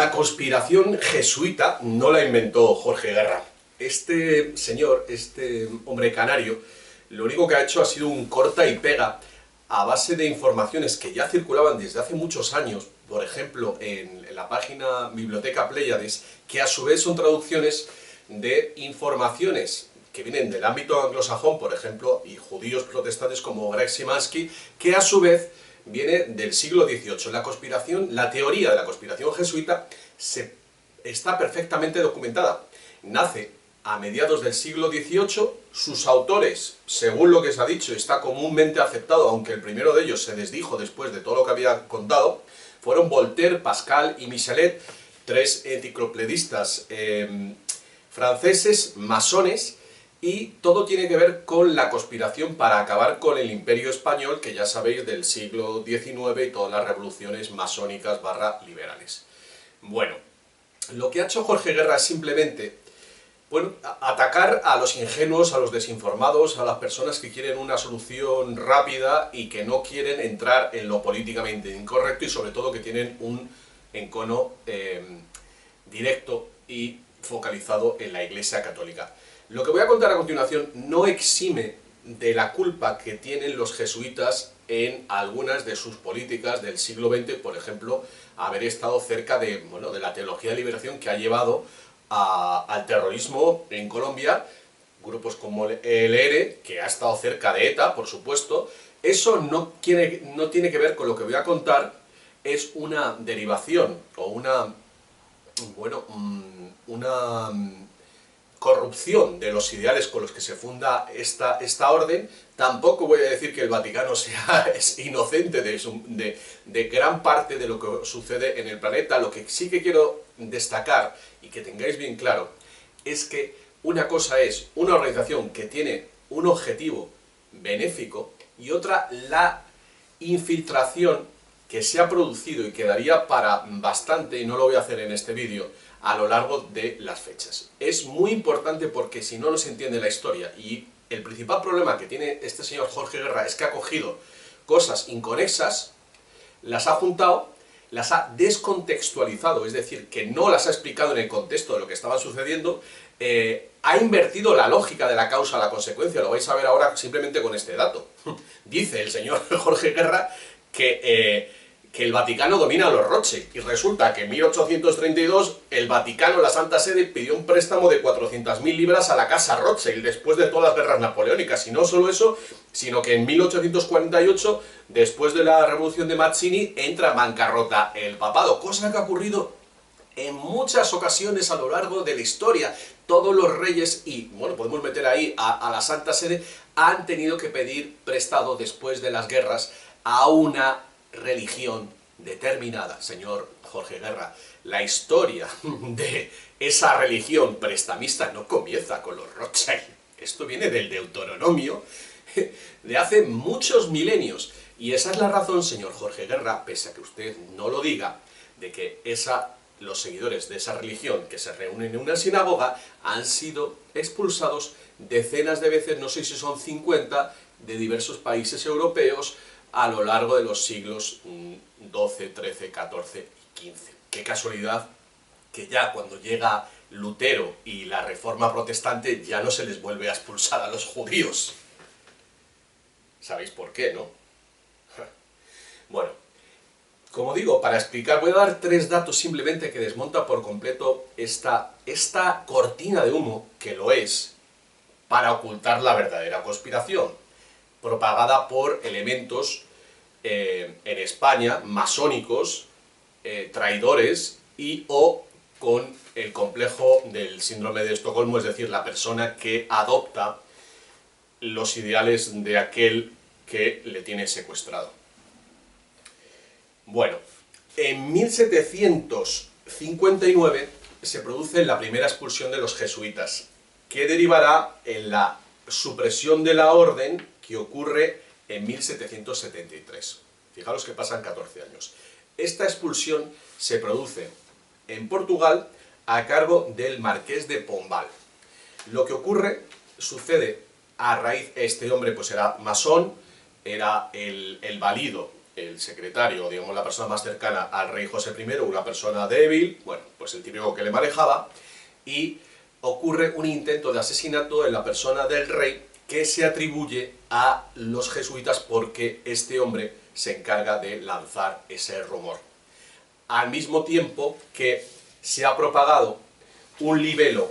La conspiración jesuita no la inventó Jorge Guerra. Este señor, este hombre canario, lo único que ha hecho ha sido un corta y pega a base de informaciones que ya circulaban desde hace muchos años, por ejemplo, en la página Biblioteca Pléyades, que a su vez son traducciones de informaciones que vienen del ámbito anglosajón, por ejemplo, y judíos protestantes como Greg Simansky, que a su vez viene del siglo XVIII. La conspiración, la teoría de la conspiración jesuita está perfectamente documentada. Nace a mediados del siglo XVIII, sus autores, según lo que se ha dicho, está comúnmente aceptado, aunque el primero de ellos se desdijo después de todo lo que había contado, fueron Voltaire, Pascal y Michelet, tres enciclopedistas franceses, masones, y todo tiene que ver con la conspiración para acabar con el Imperio Español, que ya sabéis, del siglo XIX y todas las revoluciones masónicas / liberales. Bueno, lo que ha hecho Jorge Guerra es simplemente, bueno, atacar a los ingenuos, a los desinformados, a las personas que quieren una solución rápida y que no quieren entrar en lo políticamente incorrecto y sobre todo que tienen un encono directo y focalizado en la Iglesia Católica. Lo que voy a contar a continuación no exime de la culpa que tienen los jesuitas en algunas de sus políticas del siglo XX, por ejemplo, haber estado cerca de la teología de liberación que ha llevado al terrorismo en Colombia, grupos como el ELN, que ha estado cerca de ETA, por supuesto. Eso no tiene que ver con lo que voy a contar, es una derivación o una corrupción de los ideales con los que se funda esta orden. Tampoco voy a decir que el Vaticano es inocente de gran parte de lo que sucede en el planeta. Lo que sí que quiero destacar y que tengáis bien claro es que una cosa es una organización que tiene un objetivo benéfico y otra la infiltración que se ha producido y quedaría para bastante, y no lo voy a hacer en este vídeo, a lo largo de las fechas. Es muy importante porque si no, no se entiende la historia, y el principal problema que tiene este señor Jorge Guerra es que ha cogido cosas inconexas, las ha juntado, las ha descontextualizado, es decir, que no las ha explicado en el contexto de lo que estaba sucediendo, ha invertido la lógica de la causa a la consecuencia. Lo vais a ver ahora simplemente con este dato. Dice el señor Jorge Guerra que el Vaticano domina a los Rothschild, y resulta que en 1832 el Vaticano, la Santa Sede, pidió un préstamo de 400.000 libras a la casa Rothschild después de todas las guerras napoleónicas. Y no solo eso, sino que en 1848, después de la revolución de Mazzini, entra en bancarrota el papado, cosa que ha ocurrido en muchas ocasiones a lo largo de la historia. Todos los reyes, y bueno, podemos meter ahí a la Santa Sede, han tenido que pedir prestado después de las guerras a una religión determinada. Señor Jorge Guerra, la historia de esa religión prestamista no comienza con los Rothschild. Esto viene del Deuteronomio de hace muchos milenios. Y esa es la razón, señor Jorge Guerra, pese a que usted no lo diga, de que los seguidores de esa religión que se reúnen en una sinagoga han sido expulsados decenas de veces, no sé si son 50, de diversos países europeos a lo largo de los siglos XII, XIII, XIV y XV. Qué casualidad que ya cuando llega Lutero y la Reforma Protestante ya no se les vuelve a expulsar a los judíos. ¿Sabéis por qué, no? Bueno, como digo, para explicar, voy a dar 3 datos simplemente que desmonta por completo esta cortina de humo, que lo es, para ocultar la verdadera conspiración, propagada por elementos en España, masónicos, traidores o con el complejo del síndrome de Estocolmo, es decir, la persona que adopta los ideales de aquel que le tiene secuestrado. Bueno, en 1759 se produce la primera expulsión de los jesuitas, que derivará en la supresión de la orden que ocurre en 1773. Fijaros que pasan 14 años. Esta expulsión se produce en Portugal a cargo del Marqués de Pombal. Lo que sucede a raíz, este hombre pues era masón, era el valido el secretario, digamos la persona más cercana al rey José I, una persona débil, bueno, pues el típico que le manejaba, y ocurre un intento de asesinato en la persona del rey que se atribuye a los jesuitas porque este hombre se encarga de lanzar ese rumor. Al mismo tiempo que se ha propagado un libelo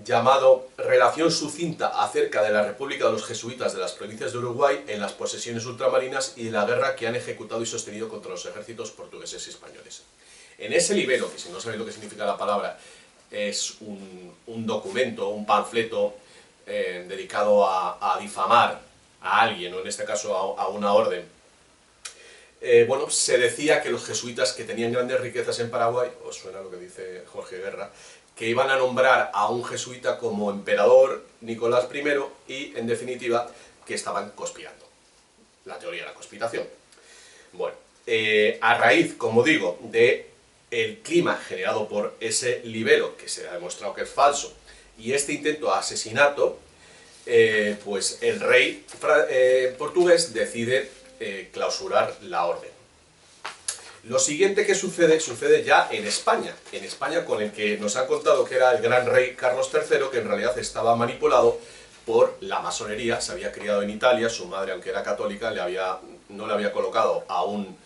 llamado Relación sucinta acerca de la República de los Jesuitas de las provincias de Uruguay en las posesiones ultramarinas y de la guerra que han ejecutado y sostenido contra los ejércitos portugueses y españoles. En ese libelo, que si no sabéis lo que significa la palabra, es un documento, un panfleto dedicado a difamar a alguien, o en este caso a una orden. Bueno, se decía que los jesuitas que tenían grandes riquezas en Paraguay, os suena lo que dice Jorge Guerra, que iban a nombrar a un jesuita como emperador Nicolás I y, en definitiva, que estaban conspirando. La teoría de la conspiración. Bueno, a raíz, como digo, de el clima generado por ese libelo, que se ha demostrado que es falso, y este intento de asesinato, pues el rey portugués decide clausurar la orden. Lo siguiente que sucede ya en España con el que nos han contado que era el gran rey Carlos III, que en realidad estaba manipulado por la masonería, se había criado en Italia, su madre, aunque era católica, no le había colocado a un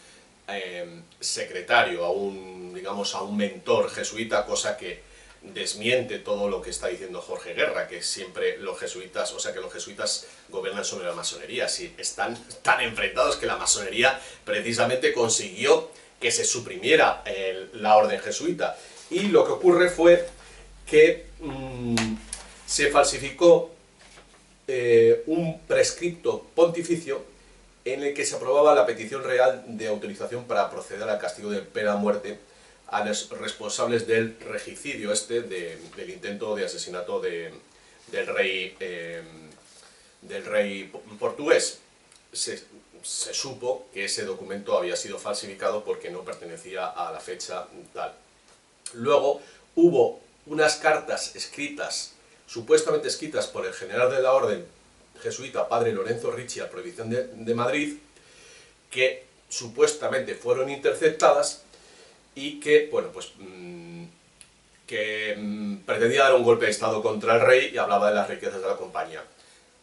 secretario, digamos, a un mentor jesuita, cosa que desmiente todo lo que está diciendo Jorge Guerra, que siempre los jesuitas, o sea, que los jesuitas gobiernan sobre la masonería, si están tan enfrentados que la masonería precisamente consiguió que se suprimiera la orden jesuita. Y lo que ocurre fue que se falsificó un prescripto pontificio en el que se aprobaba la petición real de autorización para proceder al castigo de pena de muerte a los responsables del regicidio del intento de asesinato del rey portugués. Se supo que ese documento había sido falsificado porque no pertenecía a la fecha tal. Luego hubo unas cartas escritas, supuestamente escritas por el general de la orden jesuita, padre Lorenzo Ricci, a prohibición de Madrid, que supuestamente fueron interceptadas y que, bueno, pues pretendía dar un golpe de estado contra el rey y hablaba de las riquezas de la compañía.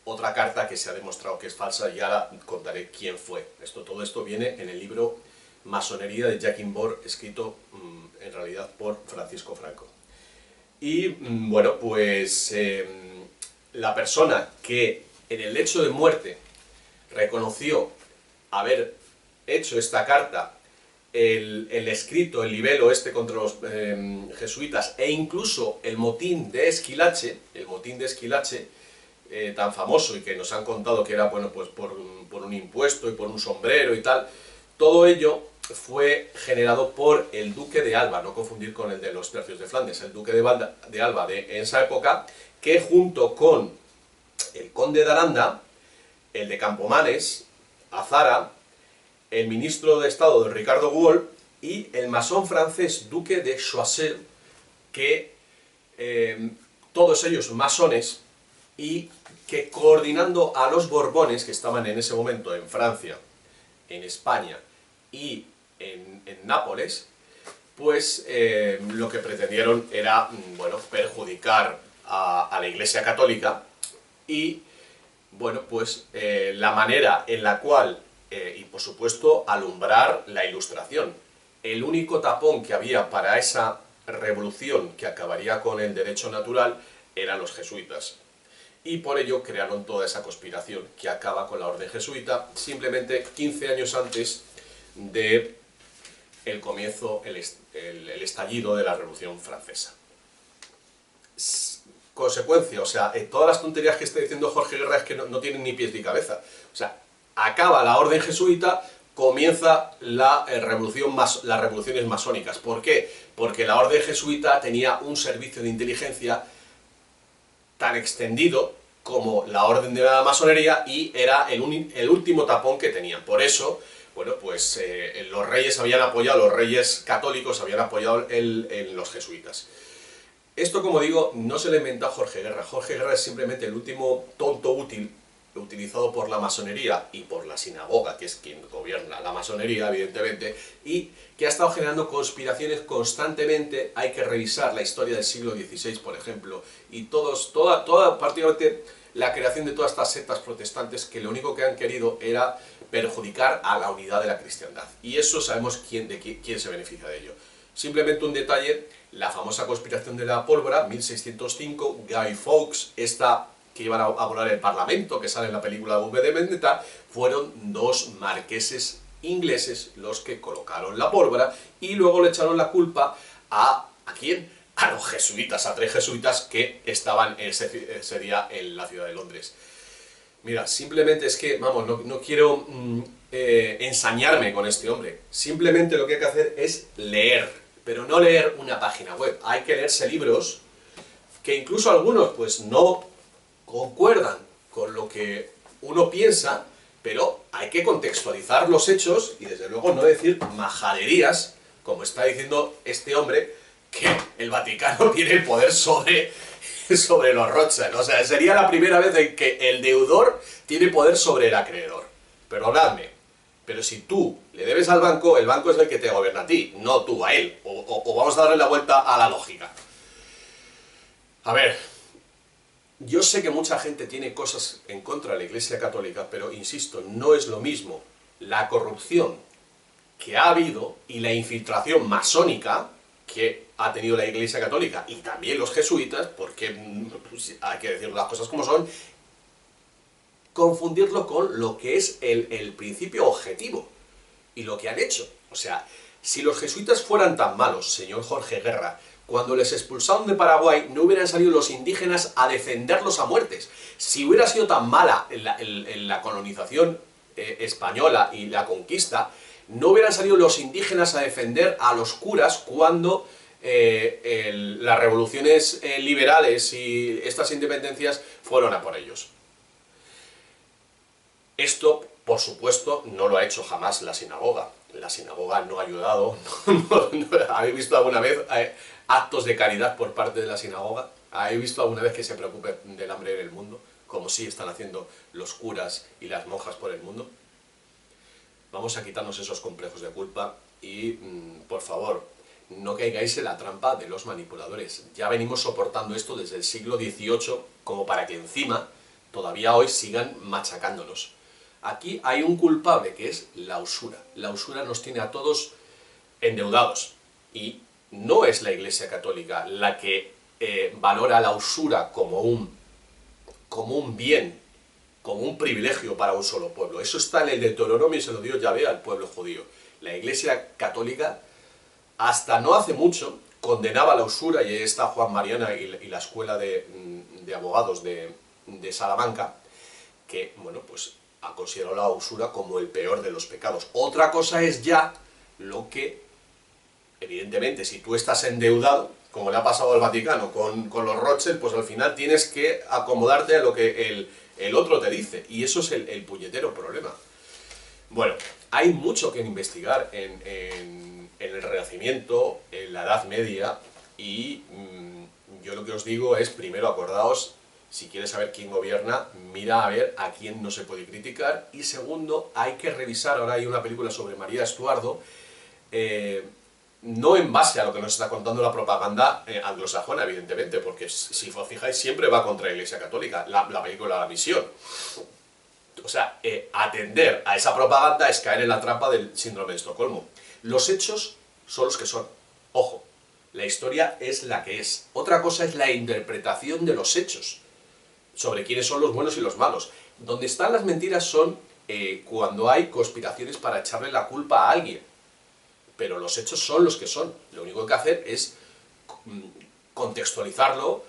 Otra carta que se ha demostrado que es falsa, y ahora contaré quién fue. Todo esto viene en el libro Masonería de Jacques Imbord, escrito en realidad por Francisco Franco. Y bueno, pues la persona que en el lecho de muerte reconoció haber hecho esta carta, el escrito, el libelo contra los jesuitas, e incluso el motín de Esquilache, tan famoso y que nos han contado que era, bueno, pues por un impuesto y por un sombrero y tal, todo ello fue generado por el duque de Alba, no confundir con el de los tercios de Flandes, el duque de Alba de esa época, que junto con el conde de Aranda, el de Campomanes, Azara, el ministro de Estado de Ricardo Guol y el masón francés duque de Choiseul, que todos ellos masones, y que coordinando a los Borbones, que estaban en ese momento en Francia, en España y en Nápoles, pues lo que pretendieron era, bueno, perjudicar a la Iglesia Católica y, bueno, pues la manera en la cual, y por supuesto, alumbrar la Ilustración. El único tapón que había para esa revolución que acabaría con el derecho natural eran los jesuitas. Y por ello crearon toda esa conspiración que acaba con la orden jesuita, simplemente 15 años antes de el comienzo, el estallido de la Revolución Francesa. Consecuencia, o sea, todas las tonterías que está diciendo Jorge Guerra es que no tienen ni pies ni cabeza. O sea, acaba la orden jesuita, comienza las revoluciones masónicas. ¿Por qué? Porque la orden jesuita tenía un servicio de inteligencia tan extendido como la orden de la masonería y era el último tapón que tenían. Por eso, bueno, pues los reyes habían apoyado, los reyes católicos habían apoyado en los jesuitas. Esto, como digo, no se lo inventa Jorge Guerra. Jorge Guerra es simplemente el último tonto útil, utilizado por la masonería y por la sinagoga, que es quien gobierna la masonería, evidentemente, y que ha estado generando conspiraciones constantemente. Hay que revisar la historia del siglo XVI, por ejemplo, y prácticamente la creación de todas estas sectas protestantes que lo único que han querido era perjudicar a la unidad de la cristiandad. Y eso sabemos quién se beneficia de ello. Simplemente un detalle: la famosa conspiración de la pólvora, 1605, Guy Fawkes, esta que iban a volar el Parlamento, que sale en la película V de Vendetta, fueron dos marqueses ingleses los que colocaron la pólvora y luego le echaron la culpa ¿a quién? A los jesuitas, a 3 jesuitas que estaban ese día en la ciudad de Londres. Mira, simplemente es que, vamos, no quiero ensañarme con este hombre. Simplemente lo que hay que hacer es leer, pero no leer una página web. Hay que leerse libros que incluso algunos pues no concuerdan con lo que uno piensa, pero hay que contextualizar los hechos y desde luego no decir majaderías, como está diciendo este hombre, que el Vaticano tiene el poder sobre los Rothschild. O sea, sería la primera vez en que el deudor tiene poder sobre el acreedor. Perdonadme, pero si tú le debes al banco, el banco es el que te gobierna a ti, no tú a él. O vamos a darle la vuelta a la lógica. A ver, yo sé que mucha gente tiene cosas en contra de la Iglesia Católica, pero insisto, no es lo mismo la corrupción que ha habido y la infiltración masónica que ha tenido la Iglesia Católica y también los jesuitas, porque pues, hay que decir las cosas como son, confundirlo con lo que es el principio objetivo y lo que han hecho. O sea, si los jesuitas fueran tan malos, señor Jorge Guerra, cuando les expulsaron de Paraguay no hubieran salido los indígenas a defenderlos a muertes. Si hubiera sido tan mala la colonización española y la conquista, no hubieran salido los indígenas a defender a los curas cuando las revoluciones liberales y estas independencias fueron a por ellos. Esto, por supuesto, no lo ha hecho jamás la sinagoga. La sinagoga no ha ayudado. ¿Habéis visto alguna vez actos de caridad por parte de la sinagoga? ¿Habéis visto alguna vez que se preocupe del hambre en el mundo? Como sí están haciendo los curas y las monjas por el mundo. Vamos a quitarnos esos complejos de culpa y, por favor, no caigáis en la trampa de los manipuladores. Ya venimos soportando esto desde el siglo XVIII como para que encima todavía hoy sigan machacándonos. Aquí hay un culpable que es la usura. La usura nos tiene a todos endeudados y no es la Iglesia Católica la que valora la usura como un bien, como un privilegio para un solo pueblo. Eso está en el Deuteronomio y se lo dio Yahvé al pueblo judío. La Iglesia Católica, hasta no hace mucho, condenaba la usura, y ahí está Juan Mariana y la escuela de abogados de Salamanca, que, bueno, pues ha considerado la usura como el peor de los pecados. Otra cosa es ya lo que, evidentemente, si tú estás endeudado, como le ha pasado al Vaticano con los Rothschild, pues al final tienes que acomodarte a lo que el otro te dice, y eso es el puñetero problema. Bueno, hay mucho que investigar en el Renacimiento, en la Edad Media, y yo lo que os digo es, primero, acordaos, si quieres saber quién gobierna, mira a ver a quién no se puede criticar, y segundo, hay que revisar, ahora hay una película sobre María Estuardo, no en base a lo que nos está contando la propaganda anglosajona, evidentemente, porque si os fijáis siempre va contra la Iglesia Católica, la película La Misión. O sea, atender a esa propaganda es caer en la trampa del síndrome de Estocolmo. Los hechos son los que son. Ojo, la historia es la que es. Otra cosa es la interpretación de los hechos, sobre quiénes son los buenos y los malos. Donde están las mentiras son cuando hay conspiraciones para echarle la culpa a alguien. Pero los hechos son los que son. Lo único que hay que hacer es contextualizarlo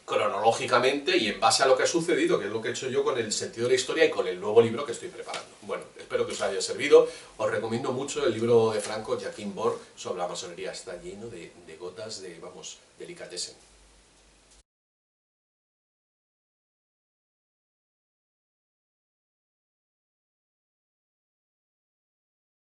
cronológicamente y en base a lo que ha sucedido, que es lo que he hecho yo con el sentido de la historia y con el nuevo libro que estoy preparando. Bueno, espero que os haya servido. Os recomiendo mucho el libro de Franco, Joachim Borg, sobre la masonería. Está lleno de gotas de, vamos, delicatessen.